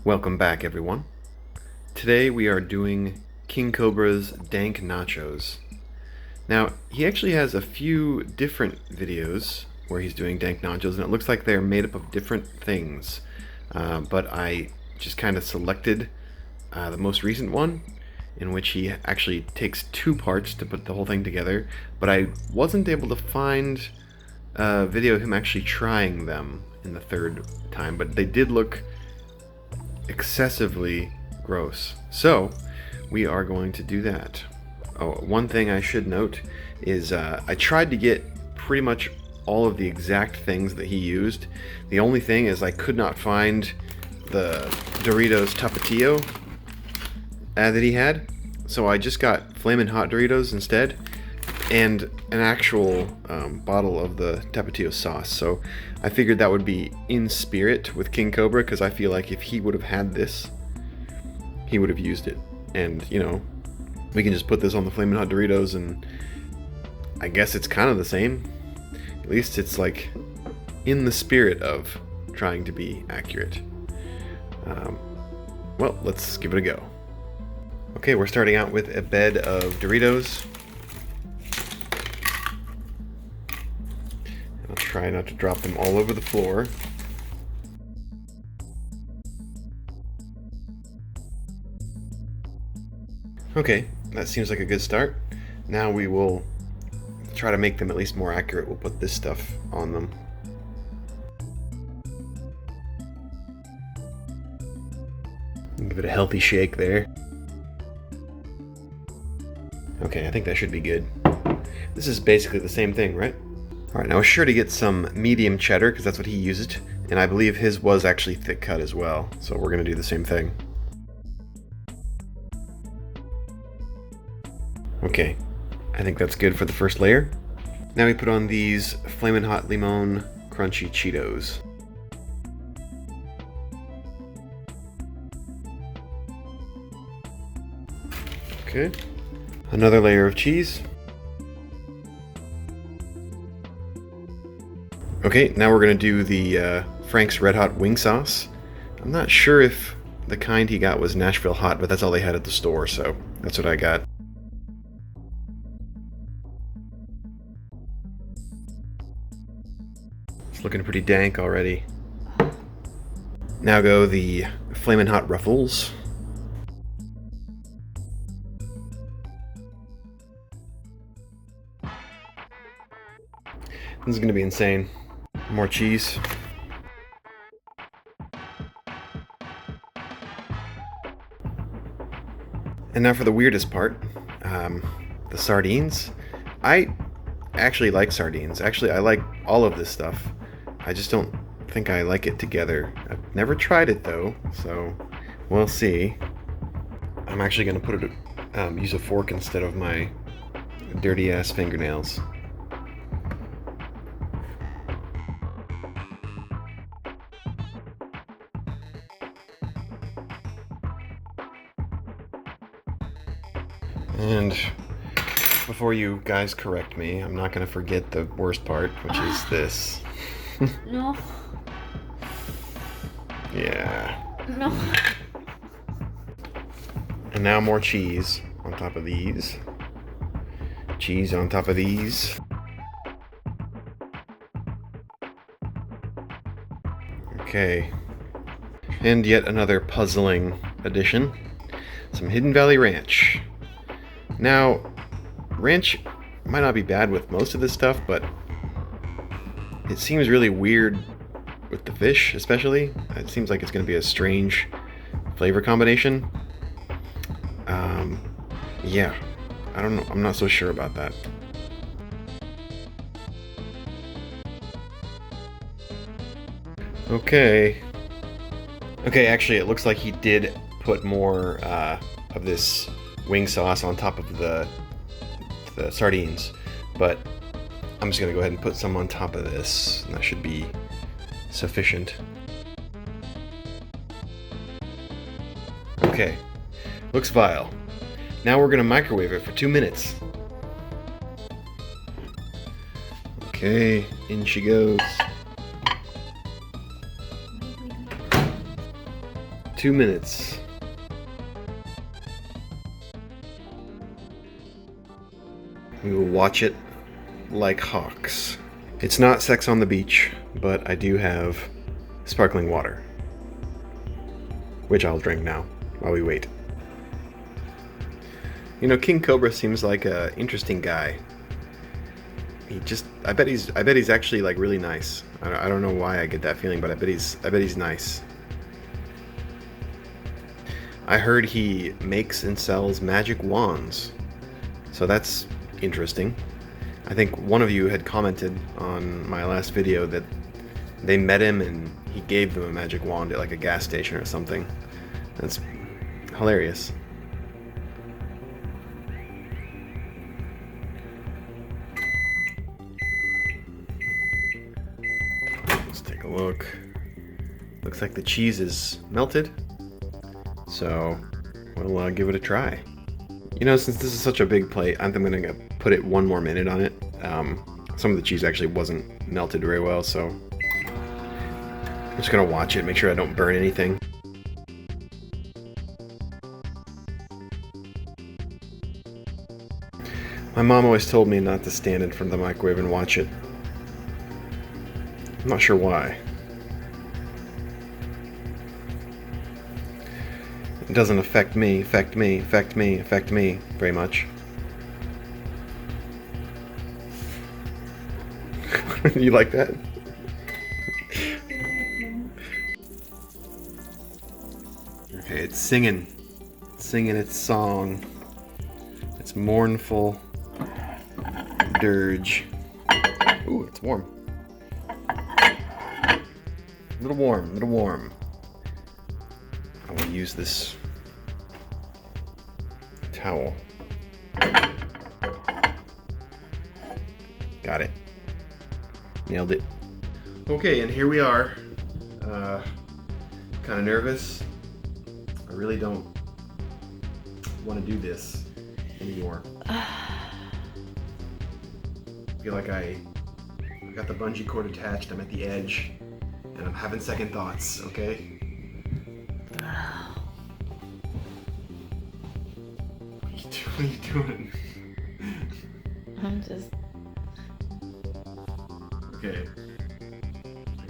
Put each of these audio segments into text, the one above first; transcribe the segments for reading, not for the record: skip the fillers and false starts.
Welcome back, everyone. Today we are doing KingCobra's Dank Nachos. Now, he actually has a few different videos where he's doing Dank Nachos, and it looks like they're made up of different things. But I just kind of selected the most recent one, in which he actually takes two parts to put the whole thing together, but I wasn't able to find a video of him actually trying them in the third time, but they did look excessively gross. So we are going to do that. Oh, one thing I should note is I tried to get pretty much all of the exact things that he used. The only thing is I could not find the Doritos Tapatio that he had, so I just got Flamin' Hot Doritos instead, and an actual bottle of the Tapatio sauce. So I figured that would be in spirit with King Cobra, because I feel like if he would have had this, he would have used it. And, you know, we can just put this on the Flamin' Hot Doritos, and I guess it's kind of the same. At least it's like in the spirit of trying to be accurate. Well, let's give it a go. Okay, we're starting out with a bed of Doritos. I'll try not to drop them all over the floor. Okay, that seems like a good start. Now we will try to make them at least more accurate. We'll put this stuff on them. Give it a healthy shake there. Okay, I think that should be good. This is basically the same thing, right? Alright, now we're sure to get some medium cheddar, because that's what he used, and I believe his was actually thick cut as well, so we're going to do the same thing. Okay, I think that's good for the first layer. Now we put on these Flamin' Hot Limon Crunchy Cheetos. Okay, another layer of cheese. Okay, now we're going to do the Frank's Red Hot wing sauce. I'm not sure if the kind he got was Nashville Hot, but that's all they had at the store, so that's what I got. It's looking pretty dank already. Now go the Flamin' Hot Ruffles. This is going to be insane. More cheese. And now for the weirdest part, the sardines. I actually like sardines. Actually, I like all of this stuff. I just don't think I like it together. I've never tried it though, so we'll see. I'm actually going to put it, use a fork instead of my dirty ass fingernails. And before you guys correct me, I'm not going to forget the worst part, which is this. No. Yeah. No. And now more cheese on top of these. Cheese on top of these. Okay. And yet another puzzling addition. Some Hidden Valley Ranch. Now, ranch might not be bad with most of this stuff, but it seems really weird with the fish, especially. It seems like it's going to be a strange flavor combination. Yeah, I don't know. I'm not so sure about that. Okay. Okay, actually, it looks like he did put more of this wing sauce on top of the sardines, but I'm just gonna go ahead and put some on top of this, and that should be sufficient. Okay, looks vile. Now we're gonna microwave it for 2 minutes. Okay, in she goes. 2 minutes. We will watch it like hawks. It's not sex on the beach, but I do have sparkling water, which I'll drink now while we wait. You know, King Cobra seems like a interesting guy. I bet he's actually like really nice. I don't know why I get that feeling, but I bet he's nice. I heard he makes and sells magic wands, so that's interesting. I think one of you had commented on my last video that they met him and he gave them a magic wand at like a gas station or something. That's hilarious. Let's take a look. Looks like the cheese is melted, so we'll give it a try. You know, since this is such a big plate, I think I'm gonna put it 1 more minute on it. Some of the cheese actually wasn't melted very well, so I'm just gonna watch it, make sure I don't burn anything. My mom always told me not to stand in front of the microwave and watch it. I'm not sure why. It doesn't affect me very much. You like that? Okay, it's singing its song. It's mournful dirge. Ooh, it's warm. A little warm. I will use this towel. Got it. Nailed it. Okay, and here we are. Kind of nervous. I really don't want to do this anymore. I feel like I got the bungee cord attached. I'm at the edge, and I'm having second thoughts. Okay. What are you doing? I'm just... Okay. I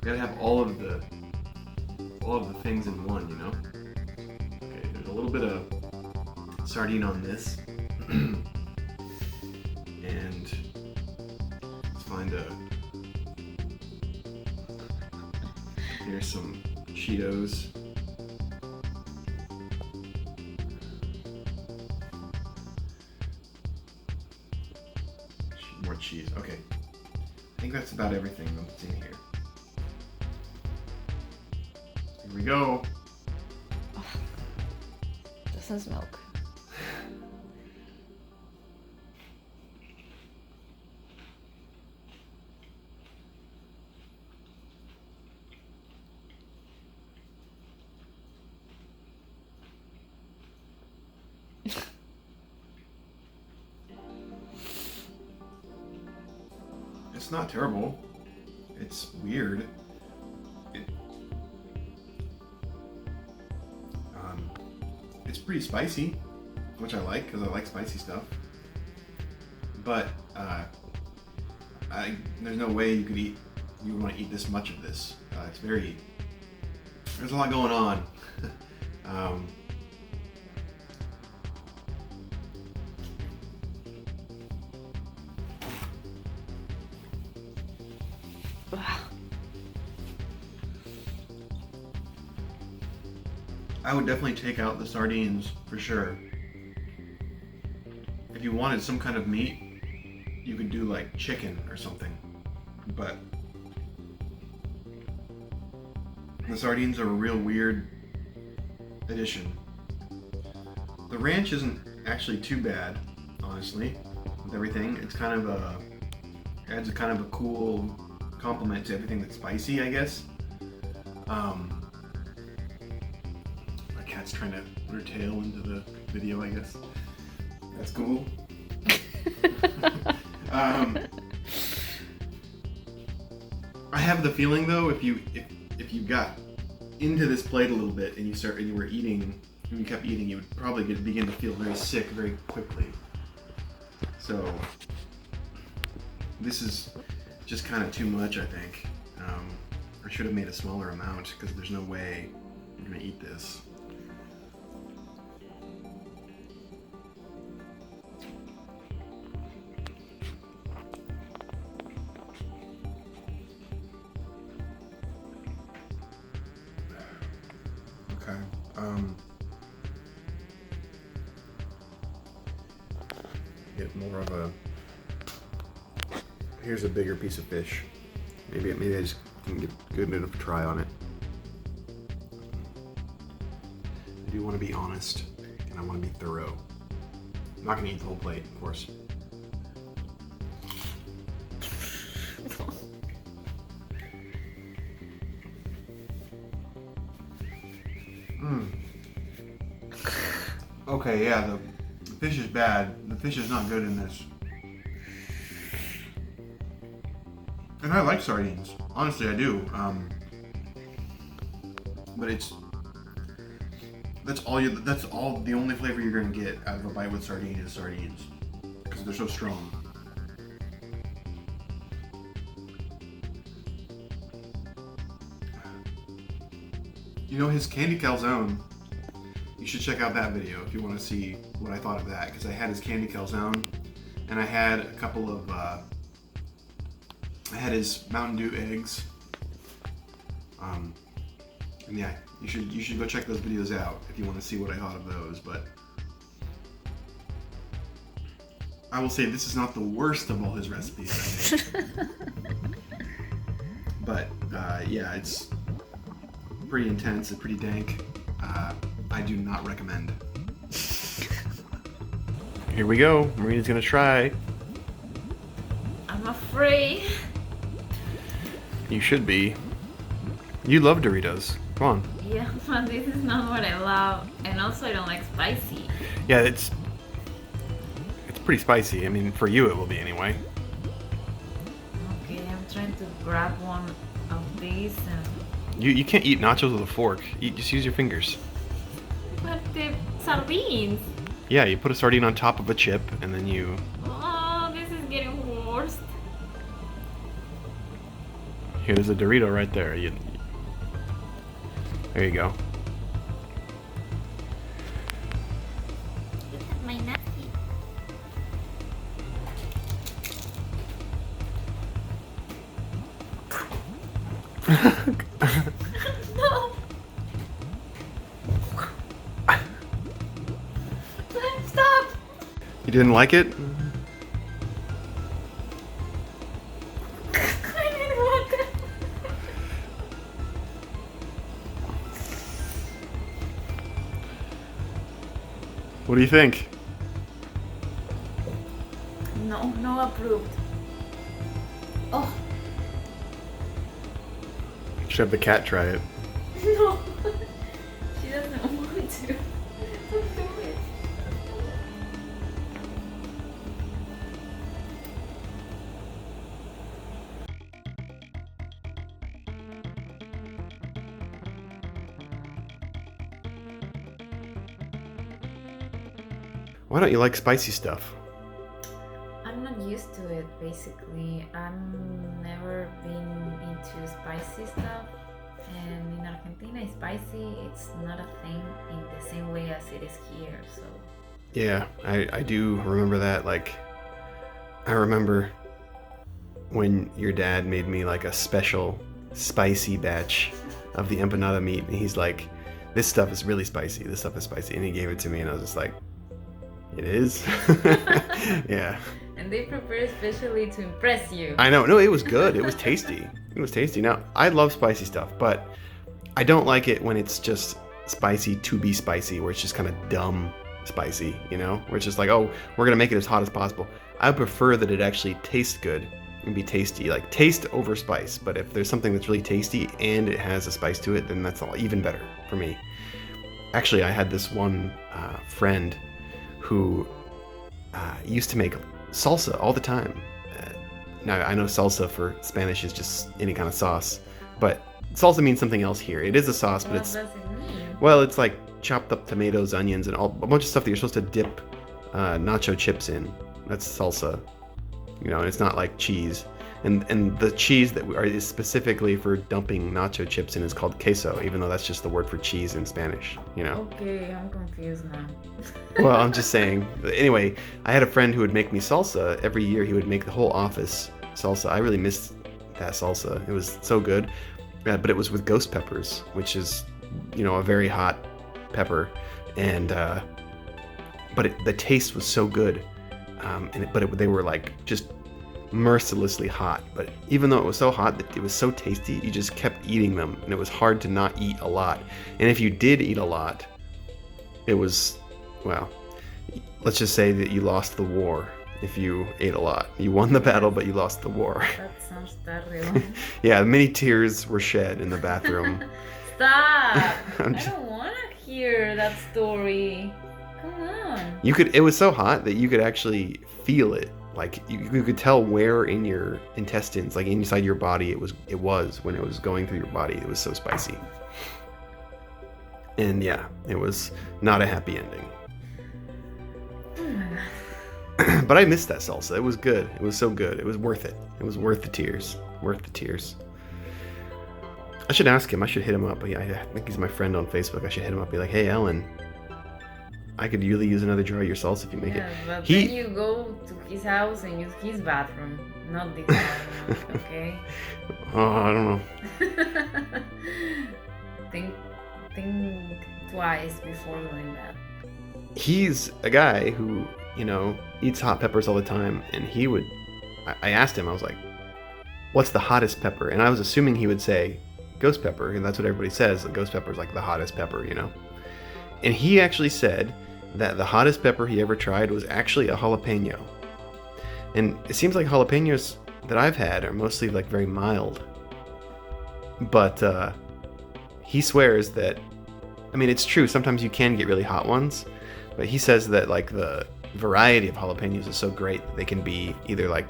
gotta have all of the things in one, you know? Okay, there's a little bit of sardine on this. And let's find here's some Cheetos. More cheese. Okay. I think that's about everything that's in here. Here we go. Oh, this is milk. It's not terrible. It's weird. It's pretty spicy, which I like because I like spicy stuff. But there's no way you want to eat this much of this. There's a lot going on. I would definitely take out the sardines for sure. If you wanted some kind of meat, you could do like chicken or something. But the sardines are a real weird addition. The ranch isn't actually too bad, honestly, with everything. It's kind of adds a kind of a cool complement to everything that's spicy, I guess. My cat's trying to put her tail into the video, I guess. That's cool. I have the feeling though, if you got into this plate a little bit and you were eating, and you kept eating, you would probably begin to feel very sick very quickly. So this is just kind of too much, I think. I should have made a smaller amount because there's no way you're gonna eat this. Okay. Get more of a. Here's a bigger piece of fish. Maybe I just can get a good enough try on it. I do want to be honest, and I want to be thorough. I'm not gonna eat the whole plate, of course. Okay, yeah, the fish is bad. The fish is not good in this. And I like sardines. Honestly, I do. But that's all the only flavor you're gonna get out of a bite with sardine is sardines. Because they're so strong. You know, his candy calzone, you should check out that video if you want to see what I thought of that, because I had his candy calzone, and I had a couple of, I had his Mountain Dew eggs, and yeah, you should go check those videos out if you want to see what I thought of those. But I will say this is not the worst of all his recipes, I think. But yeah, it's pretty intense and pretty dank. I do not recommend. Here we go. Marina's gonna try. I'm afraid. You should be. You love Doritos. Come on. Yeah, but this is not what I love. And also I don't like spicy. Yeah, it's pretty spicy. I mean, for you it will be anyway. Okay, I'm trying to grab one of these and... You can't eat nachos with a fork. Just use your fingers. But the sardines. Yeah, you put a sardine on top of a chip and then you... Oh, this is getting worse. Here, there's a Dorito right there. There you go. Look at my nasty. No. Stop. You didn't like it? I need water. What do you think? No approved. Oh. Should have the cat try it. No. She doesn't want to. Don't do it. Why don't you like spicy stuff? I'm not used to it, basically. I'm never been into spicy stuff. And in Argentina, spicy, it's not a thing in the same way as it is here, so... Yeah, I do remember that. Like, I remember when your dad made me like a special spicy batch of the empanada meat, and he's like, this stuff is really spicy, this stuff is spicy, and he gave it to me, and I was just like, it is? Yeah. And they prepare especially to impress you. I know. No, it was good. It was tasty. It was tasty. Now, I love spicy stuff, but I don't like it when it's just spicy to be spicy, where it's just kind of dumb spicy, you know? Where it's just like, oh, we're going to make it as hot as possible. I prefer that it actually tastes good and be tasty. Like, taste over spice. But if there's something that's really tasty and it has a spice to it, then that's all even better for me. Actually, I had this one friend who used to make salsa all the time. Now, I know salsa for Spanish is just any kind of sauce, but salsa means something else here. It is a sauce, but What it's does it mean? well, it's like chopped up tomatoes, onions, and a bunch of stuff that you're supposed to dip nacho chips in. That's salsa. And it's not like cheese. And the cheese that is specifically for dumping nacho chips in is called queso, even though that's just the word for cheese in Spanish. Okay, I'm confused now. Well, I'm just saying. Anyway, I had a friend who would make me salsa every year. He would make the whole office salsa. I really missed that salsa. It was so good, but it was with ghost peppers, which is, a very hot pepper, and but the taste was so good, they were like just mercilessly hot. But even though it was so hot, that it was so tasty, you just kept eating them, and it was hard to not eat a lot. And if you did eat a lot, it was, well, let's just say that you lost the war. If you ate a lot, you won the battle, but you lost the war. That sounds terrible. Yeah, many tears were shed in the bathroom. Stop! I don't want to hear that story. Come on. It was so hot that you could actually feel it. Like you could tell where in your intestines, like inside your body, it was when it was going through your body. It was so spicy. And yeah, it was not a happy ending. But I missed that salsa. It was good. It was so good. It was worth it. It was worth the tears. Worth the tears. I should ask him. I should hit him up. I think he's my friend on Facebook. I should hit him up. Be like, hey, Alan, I could really use another jar of your salsa if you make it. But then you go to his house and use his bathroom, not this one, okay? Oh, I don't know. Think twice before doing that. He's a guy who, eats hot peppers all the time, and I asked him, I was like, what's the hottest pepper? And I was assuming he would say ghost pepper, and that's what everybody says. Ghost pepper is like the hottest pepper, And he actually said that the hottest pepper he ever tried was actually a jalapeno. And it seems like jalapenos that I've had are mostly like very mild. But he swears that, it's true, sometimes you can get really hot ones, but he says that like the variety of jalapenos is so great that they can be either like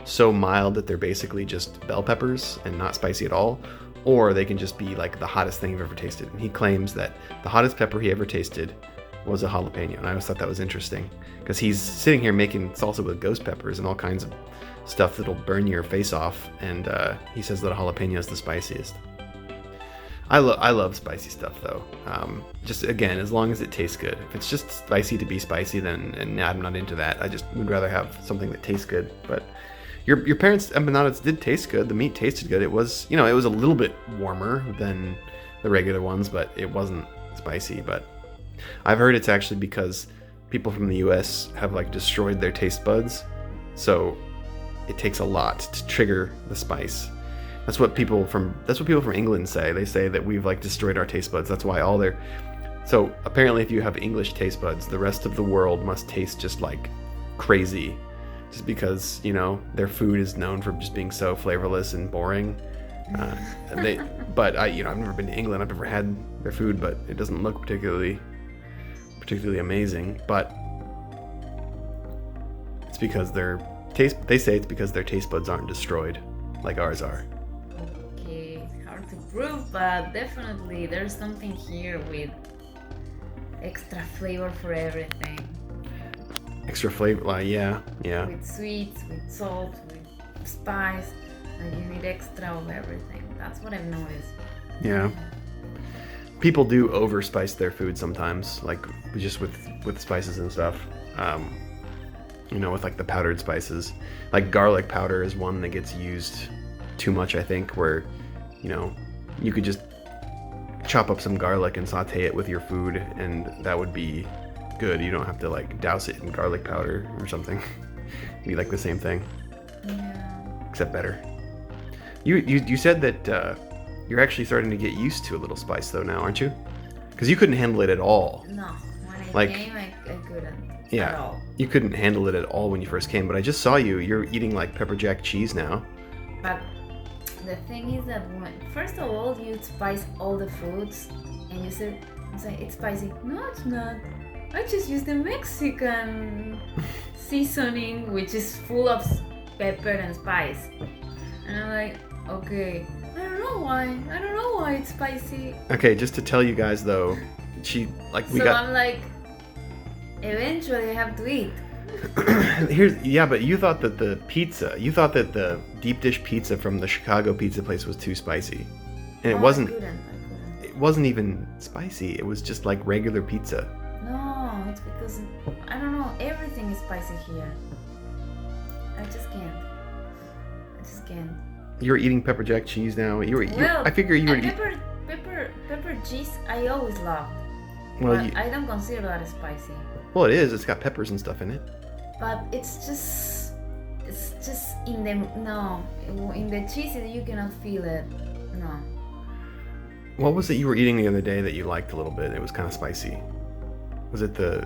so mild that they're basically just bell peppers and not spicy at all, or they can just be like the hottest thing you've ever tasted. And he claims that the hottest pepper he ever tasted was a jalapeno. And I always thought that was interesting because he's sitting here making salsa with ghost peppers and all kinds of stuff that'll burn your face off. And he says that a jalapeno is the spiciest. I love spicy stuff though. Just again, as long as it tastes good. If it's just spicy to be spicy, then I'm not into that. I just would rather have something that tastes good. But your parents' empanadas did taste good. The meat tasted good. It was, it was a little bit warmer than the regular ones, but it wasn't spicy. But I've heard it's actually because people from the U.S. have like destroyed their taste buds, so it takes a lot to trigger the spice. That's what people from England say. They say that we've like destroyed our taste buds. That's why so apparently if you have English taste buds, the rest of the world must taste just like crazy, just because their food is known for just being so flavorless and boring. But I've never been to England. I've never had their food, but it doesn't look particularly amazing. But it's because they say it's because their taste buds aren't destroyed like ours are. Okay, hard to prove, but definitely there's something here with extra flavor for everything. Extra flavor, yeah. With sweets, with salt, with spice, and you need extra of everything. That's what I've noticed. Yeah. People do overspice their food sometimes, like just with spices and stuff. With like the powdered spices. Like garlic powder is one that gets used too much, I think, where, you could just chop up some garlic and saute it with your food, and that would be good. You don't have to like douse it in garlic powder or something. It'd be like the same thing. Yeah. Except better. You said that you're actually starting to get used to a little spice though now, aren't you? Because you couldn't handle it at all. No, when I came, I couldn't. Yeah, at all. You couldn't handle it at all when you first came, but I just saw you're eating like pepper jack cheese now. But the thing is that first of all, you spice all the foods, and you say it's spicy. No, it's not. I just use the Mexican seasoning, which is full of pepper and spice. And I'm like, okay, I don't know, know why. I don't know why it's spicy. Okay, just to tell you guys though, I'm like, eventually I have to eat. But you thought that the deep dish pizza from the Chicago pizza place was too spicy. And it wasn't. I couldn't. It wasn't even spicy. It was just like regular pizza. No, it's because I don't know. Everything is spicy here. I just can't. You're eating pepper jack cheese now. I figure you were. Pepper cheese. I always loved. Well, but I don't consider that spicy. Well, it is. It's got peppers and stuff in it. But it's just in the cheese you cannot feel it. No. What was it you were eating the other day that you liked a little bit? It was kind of spicy. Was it the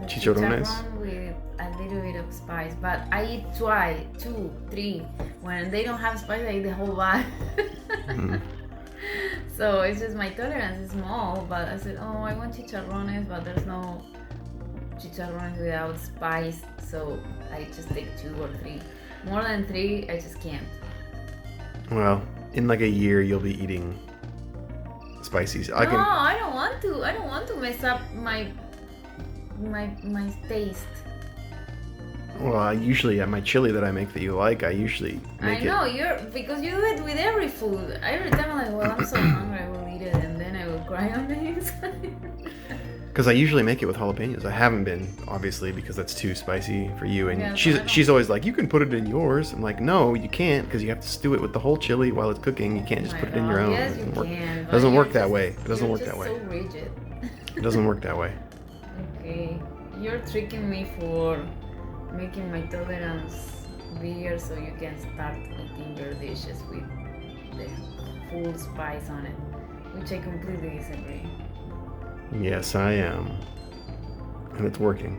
chicharrones? Chicharrón with a little bit of spice, but I eat 2, 3. When they don't have spice, I eat the whole bag. Mm. So it's just my tolerance is small. But I said, I want chicharrones, but there's no chicharrones without spice, so I just take 2 or 3. More than 3, I just can't. Well, in like a year, you'll be eating spices. I don't want to. I don't want to mess up my taste. Well, I usually my chili that I make that you like, I usually make it. I know because you do it with every food. Every time I'm like, well, I'm so hungry, I will eat it, and then I will cry on the inside. Because I usually make it with jalapenos. I haven't been, obviously, because that's too spicy for you. And Yeah, she's always like, you can put it in yours. I'm like, no, you can't, because you have to stew it with the whole chili while it's cooking. You can't just put it in your own. Yes, It can. It doesn't work that way. It doesn't work that way. So rigid. It doesn't work that way. Okay, you're tricking me for making my tolerance bigger so you can start eating your dishes with the full spice on it, which I completely disagree. Yes, I am. And it's working.